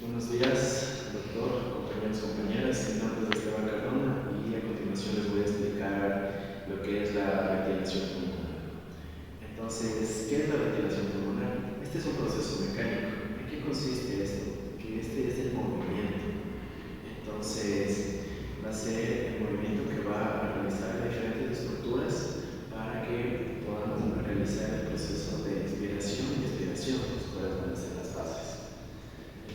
Buenos días, doctor, compañeros, compañeras. Mi nombre es Esteban Cardona y a continuación les voy a explicar lo que es la ventilación pulmonar. Entonces, ¿qué es la ventilación pulmonar? Este es un proceso mecánico. ¿En qué consiste esto? Que este es el movimiento. Entonces, va a ser el movimiento que va a realizar diferentes estructuras para que podamos realizar el proceso de inspiración y expiración, las cuales van a ser las fases.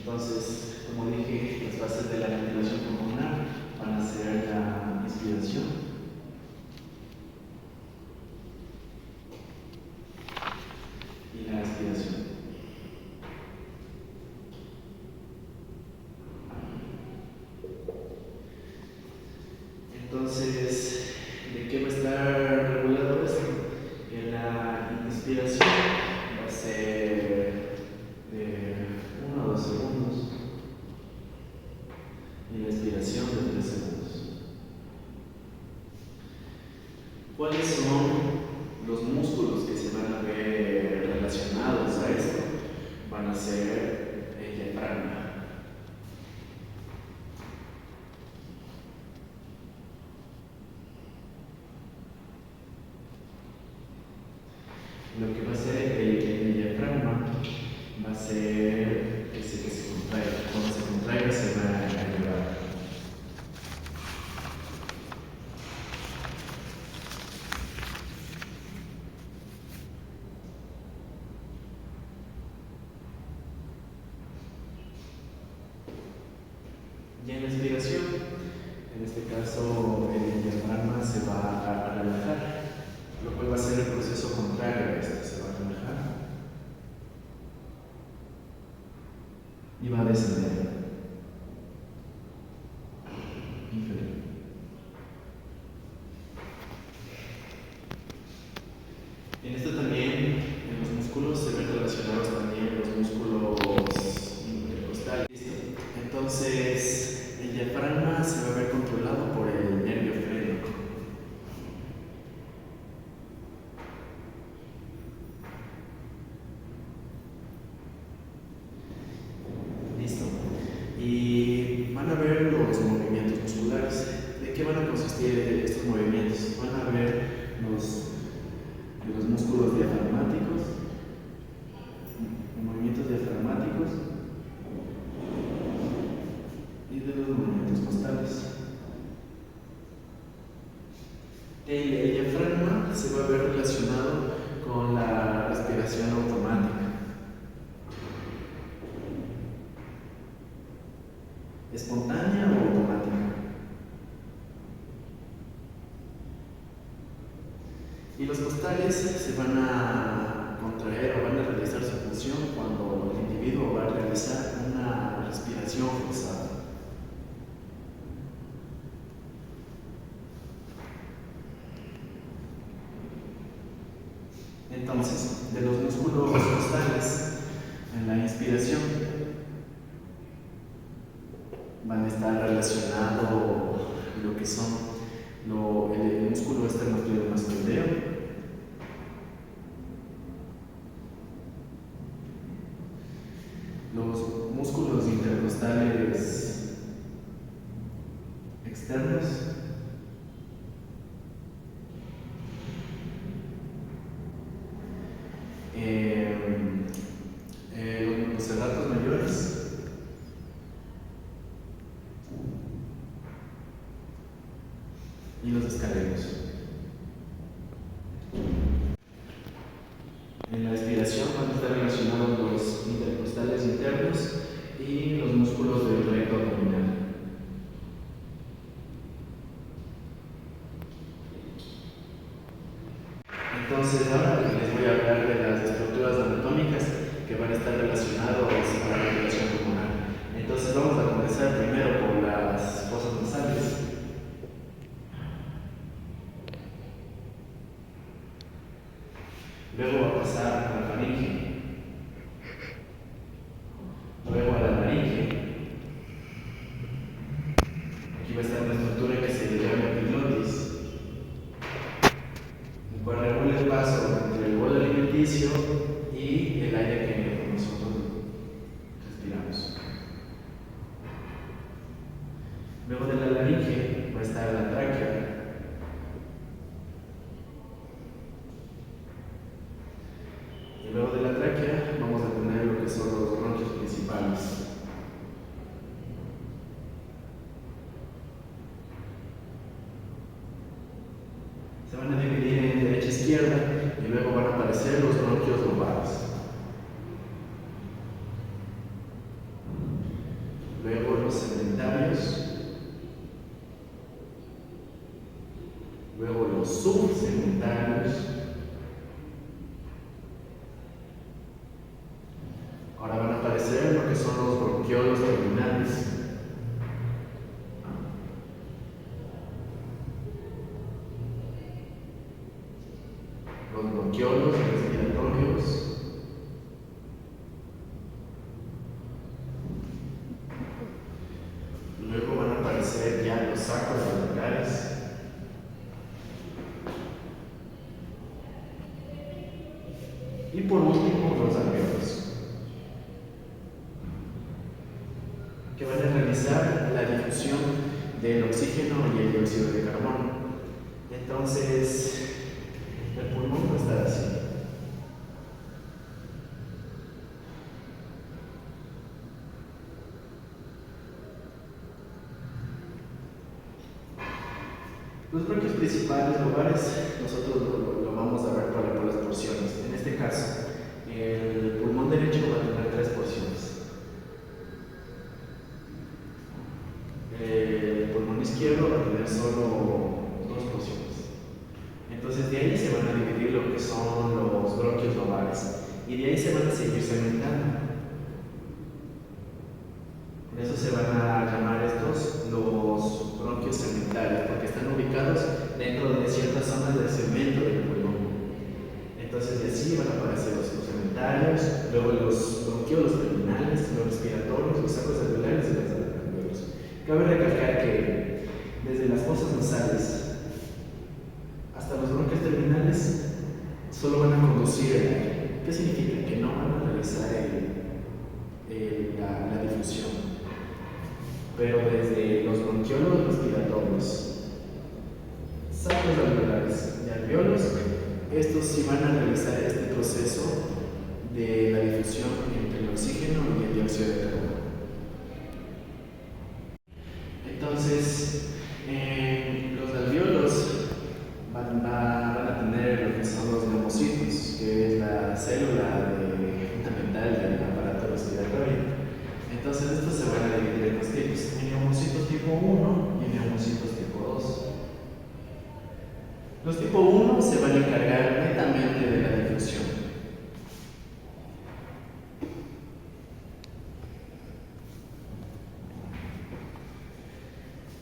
Entonces, como dije, las fases de la ventilación pulmonar van a ser la inspiración y la expiración. Entonces, ¿de qué va a estar regulado esto? Que la inspiración va a ser de 1 a 2 segundos y la expiración de 3 segundos. ¿Cuáles son los músculos que se van a ver relacionados a esto? Van a ser el diafragma. Lo que va a ser el diafragma va a ser ese que se contraiga. Cuando se contraiga se va a elevar. Y en la expiración, en este caso el diafragma se va a relajar, lo cual va a ser el proceso contrario a este, se va a relajar y va a descender. Inferior. En esto también, en los músculos se ven relacionados también los músculos intercostales. Listo. Entonces, el diafragma se va a ver controlado por el nervio frénico. Listo. Y van a ver los movimientos musculares. ¿De qué van a consistir estos movimientos? Van a ver de los músculos diafragmáticos, movimientos diafragmáticos y de los movimientos costales. El diafragma se va a ver relacionado con la respiración automática. ¿Espontánea o automática? Y los costales se van a contraer o van a realizar su función cuando el individuo va a realizar una respiración forzada. Entonces, de los músculos costales, en la inspiración van a estar relacionados lo que son el músculo esternocleidomastoideo, los músculos intercostales externos, los serratos mayores y los escaleros. En la expiración van a estar relacionados los intercostales internos y los músculos del recto abdominal. Entonces ahora les voy a hablar de las estructuras anatómicas que van a estar relacionadas con la ventilación pulmonar. Entonces vamos a comenzar primero por las fosas nasales. Luego va a pasar a la faringe, luego a la laringe. Aquí va a estar una estructura que se llama epiglotis, el cual regula el paso entre el bolo alimenticio y el aire que nosotros respiramos. laringe va a estar la tráquea. Y luego de la tráquea vamos a tener lo que son los bronquios principales. Se van a dividir en derecha e izquierda y luego van a aparecer los bronquios lumbares. Luego los segmentarios. Luego los subsegmentarios. Ahora van a aparecer lo que son los bronquiolos terminales. Los bronquiolos respiratorios. Luego van a aparecer ya los sacos alveolares. Y por último, los alveolos, que van a realizar la difusión del oxígeno y el dióxido de carbono. Entonces, el pulmón va a estar así. Los bronquios principales lumbares nosotros lo vamos a ver por las porciones. En este caso, el pulmón derecho va a tener 3 porciones. El pulmón izquierdo va a tener solo 2 porciones. Entonces de ahí se van a dividir lo que son los bronquios lumbares y de ahí se van a seguir segmentando. Por eso se van a llamar estos los bronquios segmentarios, porque están ubicados dentro de ciertas zonas del segmento del pulmón. Entonces de así van a aparecer los segmentarios, luego los bronquiolos terminales, los respiratorios, los sacos alveolares y los alveolos. Cabe recalcar que desde las fosas nasales hasta los bronquios terminales solo van a conducir el aire. ¿Qué significa? Que no van a realizar la difusión. Pero desde los bronquiolos respiratorios, sacos alveolares y alveolos, estos sí van a realizar este proceso de la difusión entre el oxígeno y el dióxido de carbono. Entonces, los alveolos van a tener lo que son los neumocitos, que es la célula fundamental del aparato respiratorio. Entonces estos se van a dividir en dos tipos, en neumocitos tipo 1 y en neumocitos tipo 2. Los tipo 1 se van a encargar netamente de la difusión.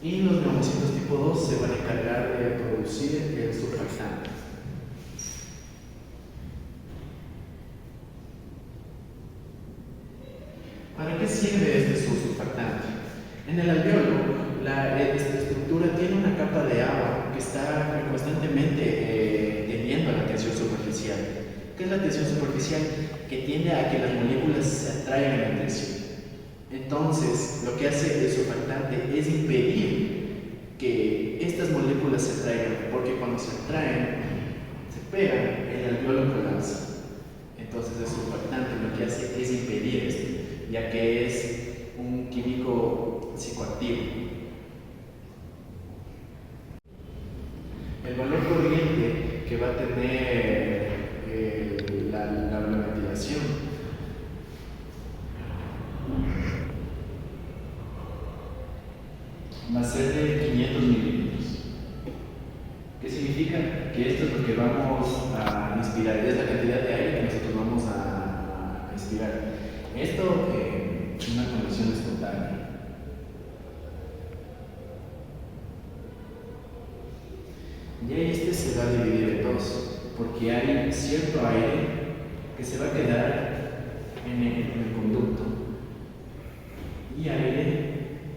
Y los neumocitos tipo 2 se van a encargar de producir el surfactante. ¿Para qué sirve este surfactante? En el alveolo, esta estructura tiene una capa de agua que está constantemente tendiendo a la tensión superficial. ¿Qué es la tensión superficial? Que tiende a que las moléculas se atraigan entre sí. Entonces, lo que hace el surfactante es impedir que estas moléculas se atraigan, porque cuando se atraen, se pegan, el alveolo colapsa. Entonces, el surfactante lo que hace es impedir esto, ya que es un químico psicoactivo. El valor corriente que va a tener la ventilación va a ser de 500 mililitros. ¿Qué significa? Que esto es lo que vamos a inspirar, es la cantidad de aire que nosotros vamos a inspirar. Esto es una condición espontánea. Y este se va a dividir en dos, porque hay cierto aire que se va a quedar en el conducto y aire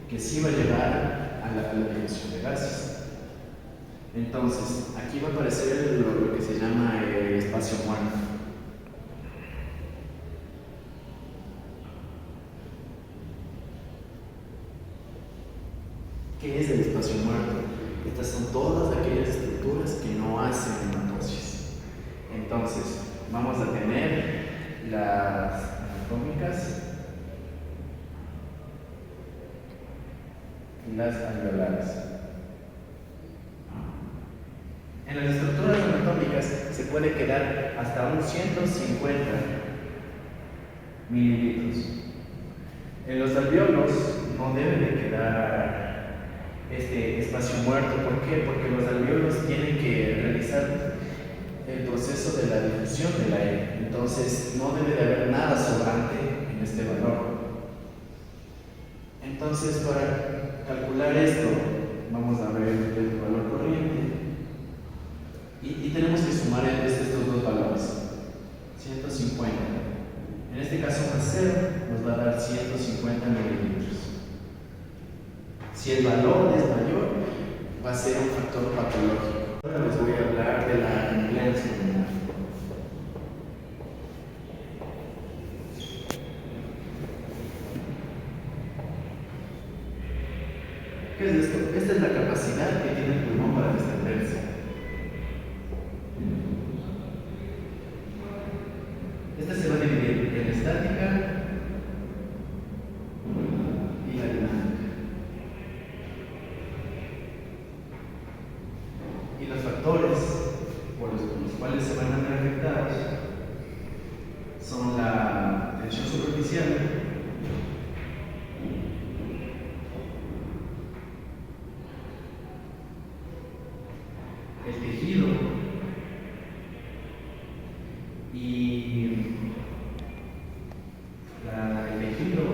que sí va a llevar a la difusión de gases. Entonces, aquí va a aparecer lo que se llama el espacio muerto. ¿Qué es el espacio muerto? Estas son todas aquellas estructuras que no hacen hematosis. Entonces, vamos a tener las anatómicas y las alveolares. En las estructuras anatómicas se puede quedar hasta un 150 mililitros. En los alvéolos no debe de quedar este espacio muerto. ¿Por qué? Porque los alvéolos tienen que realizar el proceso de la difusión del aire. Entonces no debe de haber nada sobrante en este valor. Entonces, para calcular esto, vamos a ver el valor corriente y tenemos que sumar estos dos valores. 150. En este caso, más 0 nos va a dar 150 mililitros. Si el valor es mayor, va a ser un factor patológico. Ahora les voy a hablar de la implantancia pulmonar. ¿Qué es esto? Esta es la capacidad que tiene el pulmón para distenderse. Esta se va a dividir en estática y la dinámica. Y los factores por los cuales se van a ver afectados son la tensión superficial, el tejido y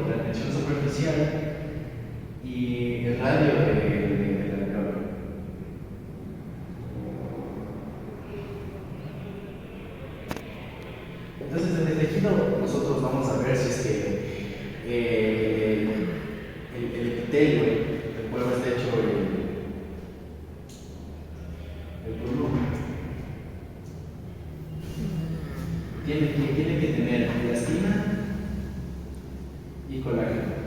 la tensión superficial y el radio del alveolo. Entonces, en el tejido nosotros vamos a ver si es que el epitelio del cual está hecho el volumen tiene que tener elastina y colágeno.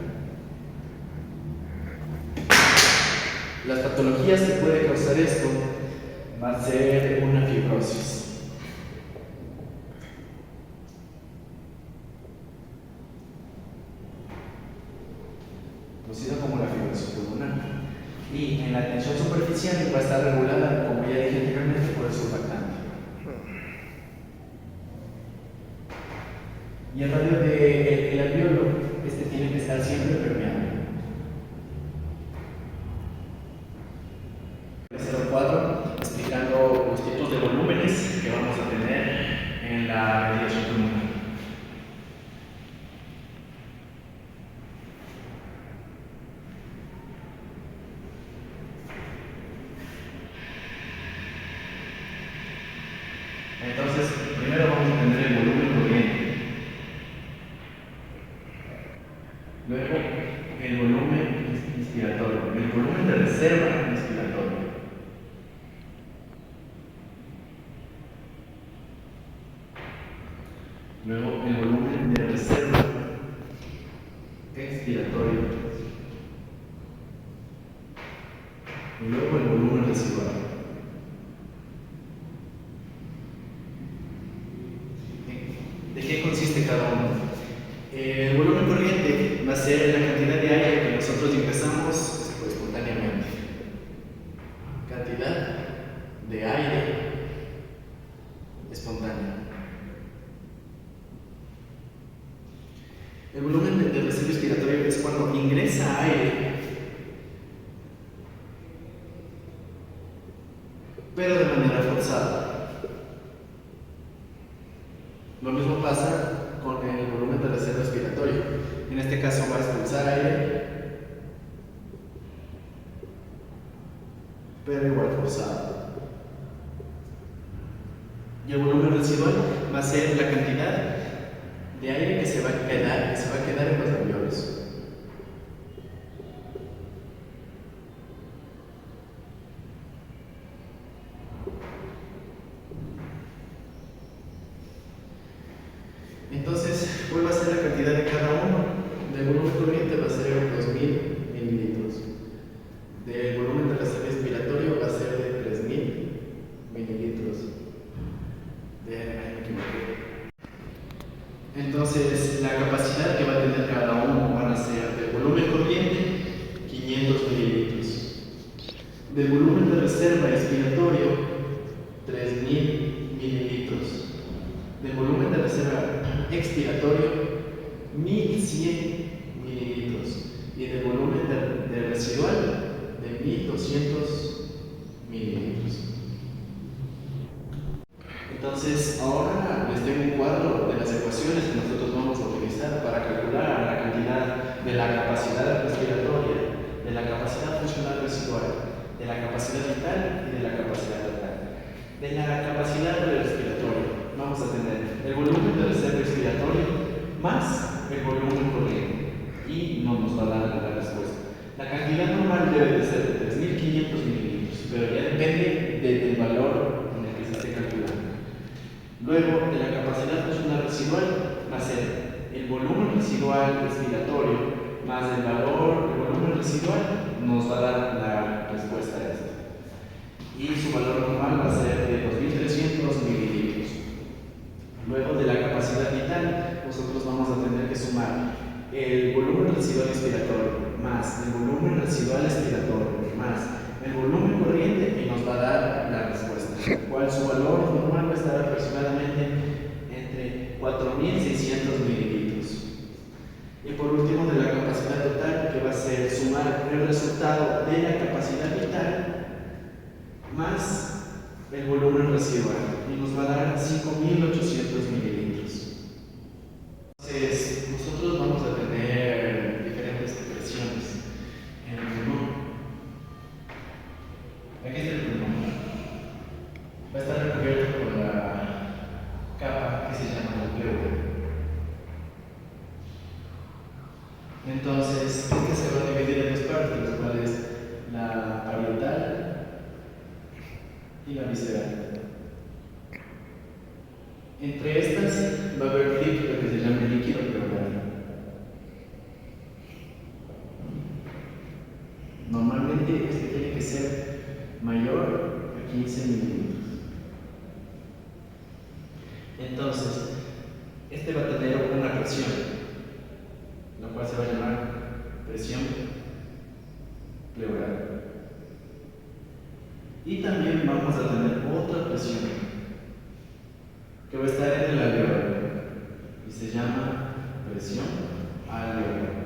Las patologías que puede causar esto va a ser una fibrosis. Conocida como la fibrosis pulmonar. Y en la tensión superficial va a estar regulada, como ya dije anteriormente, por el surfactante. Y el radio del alvéolo, este tiene que estar siempre permeable. 04, explicando los tipos de volúmenes que vamos a tener en la ventilación pulmonar. Entonces, primero vamos a tener el volumen corriente, luego el volumen inspiratorio, el volumen de reserva inspiratorio, luego el volumen de reserva expiratorio y luego el volumen residual. ¿De qué consiste cada uno? El volumen corriente va a ser la cantidad de aire que nosotros ingresamos espontáneamente. Cantidad de aire espontánea. El volumen de reserva respiratoria es cuando ingresa aire, pero de manera forzada. Lo mismo pasa con el volumen de reserva respiratoria. En este caso va a expulsar aire, pero igual forzado. Y el volumen residual va a ser la cantidad de aire que se va a quedar en los alvéolos. Entonces, ¿cuál va a ser la cantidad de cada uno? Del volumen corriente va a ser 2000 mililitros. De expiratorio 1100 mililitros y en el volumen de residual de 1200 mililitros. Entonces, ahora les tengo un cuadro de las ecuaciones que nosotros vamos a utilizar para calcular la cantidad de la capacidad respiratoria, de la capacidad funcional residual, de la capacidad vital y de la capacidad total. De la capacidad respiratoria vamos a tener el volumen de reserva respiratoria más el volumen corriente y no nos va a dar la respuesta. La cantidad normal debe de ser de 3500 mililitros, pero ya depende del valor en el que se esté calculando. Luego, de la capacidad funcional residual va a ser el volumen residual respiratorio más el valor del volumen residual nos va a dar la respuesta a esto. Y su valor normal va a ser de 2300 mililitros. Luego, de la capacidad vital, nosotros vamos a tener que sumar el volumen residual expiratorio más el volumen residual expiratorio más el volumen corriente y nos va a dar la respuesta, cual su valor normal va a estar aproximadamente entre 4600 mililitros. Y por último, de la capacidad total, que va a ser sumar el resultado de la capacidad vital más el volumen residual y nos va a dar 5800 mililitros. Entonces, nosotros vamos a tener diferentes presiones en el pulmón. Aquí está el pulmón. Va a estar recubierto por la capa que se llama la pleura. Entonces, este se va a dividir en dos partes, las cuales la parietal y la visceral. Entre estas va a haber líquido que se llama líquido pleural. Normalmente este tiene que ser mayor a 15 mililitros. Entonces, este va a tener una presión, la cual se va a llamar presión pleural. Y también vamos a tener otra presión que va a estar en el alveolo y se llama presión alveolar.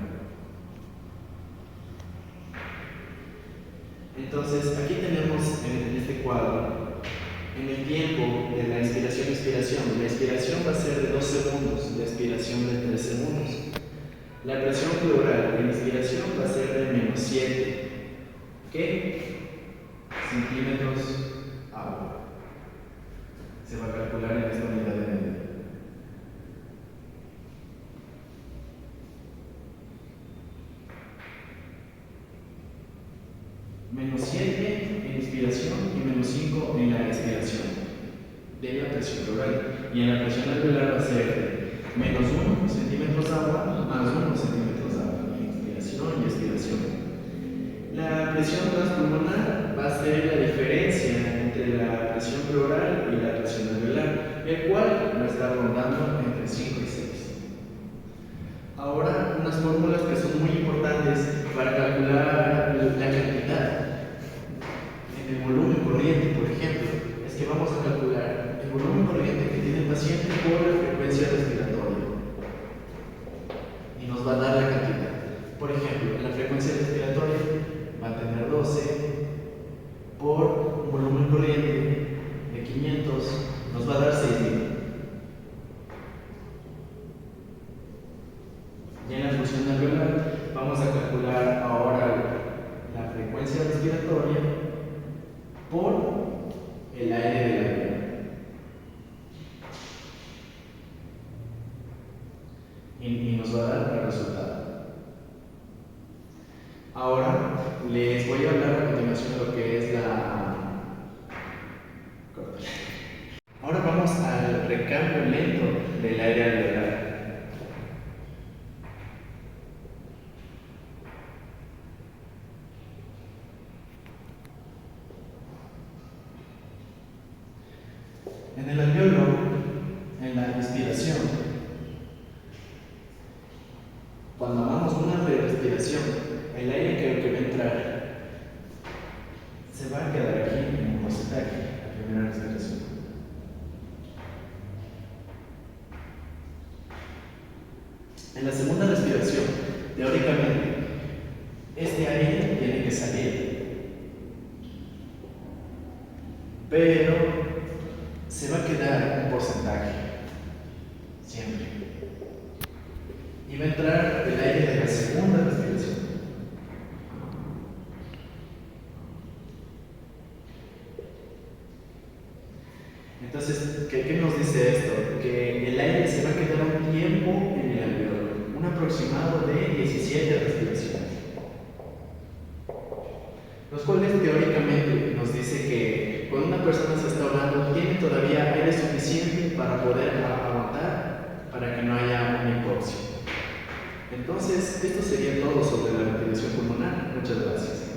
Entonces, aquí tenemos en este cuadro, en el tiempo de la inspiración-expiración, la inspiración va a ser de 2 segundos, la expiración de 3 segundos. La presión pleural en inspiración va a ser de menos 7, ¿qué? Centímetros agua. Se va a calcular en esta unidad de medida. Menos 7 en inspiración y menos 5 en la expiración de la presión pleural. Y en la presión alveolar va a ser menos 1 centímetros agua más 1 centímetros agua en inspiración y expiración. La presión transpulmonar va a ser la diferencia entre la presión pleural y la presión alveolar, el cual va a estar rondando entre 5 y 6. Ahora, unas fórmulas que son muy importantes para calcular la cantidad en el volumen corriente, por ejemplo, es que vamos a calcular el volumen corriente que tiene el paciente por la frecuencia respiratoria y nos va a dar la cantidad. Por ejemplo, la frecuencia respiratoria va a tener 12 por un volumen corriente de 500, nos va a dar 6000. Y en la función alveolar vamos a calcular ahora la frecuencia respiratoria por el aire del alveolo. Y nos va a dar el resultado. Ahora les voy a hablar a continuación de lo que es Ahora vamos al recambio lento del aire alveolar. En el alveolo, en la inspiración, cuando hagamos una respiración, el aire que va a entrar se va a quedar aquí en un porcentaje, la primera respiración. En la segunda respiración, teóricamente, este aire tiene que salir, pero se va a quedar un porcentaje, siempre. Y va a entrar el aire de la segunda respiración. Entonces, ¿qué nos dice esto? Que el aire se va a quedar un tiempo en el alveolo, un aproximado de 17 respiraciones. Los cuales teóricamente nos dice que cuando una persona se está ahogando tiene todavía aire suficiente para poder aguantar para que no haya una hipoxia. Entonces, esto sería todo sobre la ventilación pulmonar. Muchas gracias.